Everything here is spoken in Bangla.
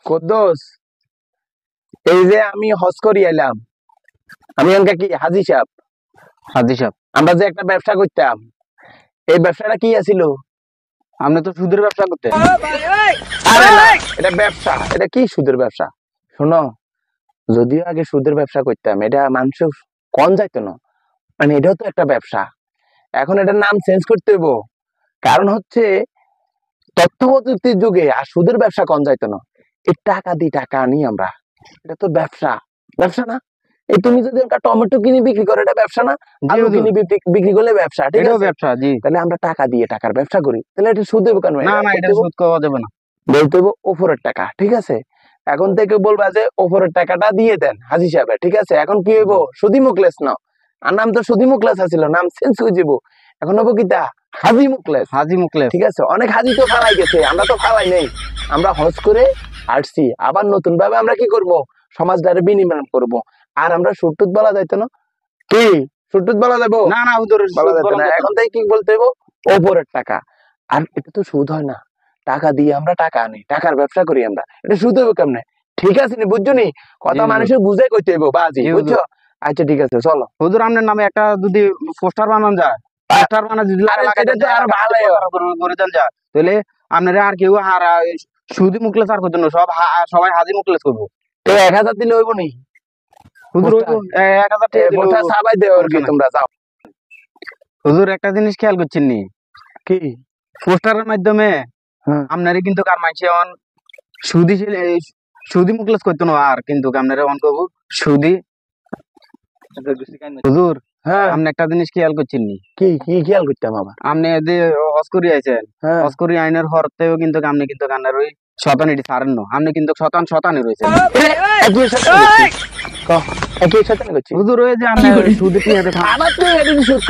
কদ্দোস, এই যে আমি হজ করি এলাম, আমি এখানকার কি হাজি সাহেব। হাজি সাহেব, আমরা যে একটা ব্যবসা করতাম, এই ব্যবসাটা কি আছিল? আপনি তো সুদের ব্যবসা করতেন। আরে না, এটা ব্যবসা। এটা কি সুদের ব্যবসা? শোনো, যদিও আগে সুদের ব্যবসা করতাম, এটা মানুষ কম যাইতো না, মানে এটাও তো একটা ব্যবসা। এখন এটার নাম চেঞ্জ করতে হইব, কারণ হচ্ছে তথ্য প্রযুক্তির যুগে আর সুদের ব্যবসা কম যাইতো না। এই টাকা দিয়ে টাকা আনি আমরা, এটা তো ব্যবসা। ব্যবসা না? এই তুমি যদি একটা টমেটো কিনে বিক্রি করো, এটা ব্যবসা না? আলু কিনে বিক্রি করলে ব্যবসা, ঠিক এটাও আছে? ব্যবসা, জি। তাহলে আমরা টাকা দিয়ে টাকার ব্যবসা করি, তাহলে এটা সুদ দেবো কেন? না না, এটা সুদ পাওয়া যাবে না। বলতে হইব ওপরের টাকা, ঠিক আছে? এখন থেকে বলবা যে ওপরের টাকাটা দিয়ে দেন হাজি সাহেব, ঠিক আছে? এখন কি হইব? সুদি মুখলেস না, আর নাম তো সুদি মুখলেস আছিল, নাম চেঞ্জ হয়ে যাব। এখন হবো কিতা? হাজি মুখলেস। হাজি মুখলেস, ঠিক আছে? অনেক হাজি তো ফালাই গেছে, আমরা তো ফালাই নেই। আমরা হজ করে আসছি, আবার নতুন ভাবে আমরা কি করব? সমাজটারে বিনিময় করব। আর আমরা সুটুত বলা যাইতো না? কি সুটুত বলা যাবো? না না হুজুর, বলা যাইতো না। এখন থেকে কি বলতে হইব? ওপরের টাকা। আর এটা তো সুদ হয় না, টাকা দিয়ে আমরা টাকা আনি, টাকার ব্যবসা করি আমরা, এটা সুদ হবে কেমনে? ঠিক আছে নি? বুঝছো নি? কথা মানুষের বুঝে কইতে হইব বাজি, বুঝছো? আচ্ছা ঠিক আছে, চলো। হুজুর আপনার নামে একটা যদি পোস্টার বানান যায়, পোস্টার বানা যদি আর ভালো করে দেন যায়, তাহলে আপনারা আর কেউ সুদি মুখলেস আর করতো না, সবাই হাজি মুখলেস করবো। তো 1000 দিলে হইব নি? হুজুর 1000 টাকা দিলে ভোটা সাবাই দেও আর কি, তোমরা যাও। হুজুর একটা জিনিস খেয়াল করছেন নি? কি? পোস্টারের মাধ্যমে আপনারে কিন্তু কার মাইছে অন সুদি সুদি মুখলেস করতো না, আর কিন্তু আপনারা অন করবো সুদি। হুজুর আপনি একটা জিনিস খেয়াল করছেন নি? কি কি খেয়াল করতাম আবার? আপনি যে হজ করি আইছেন, হজ করি আইনের হরতেও কিন্তু আপনি কিন্তু কান্নার ওই শতানিটি ছাড়েন না, আপনি কিন্তু শতানি রয়েছেন। একই সাথে করছি হুজুর ওই যে আপনি সুদি কি আবার তুই সুদ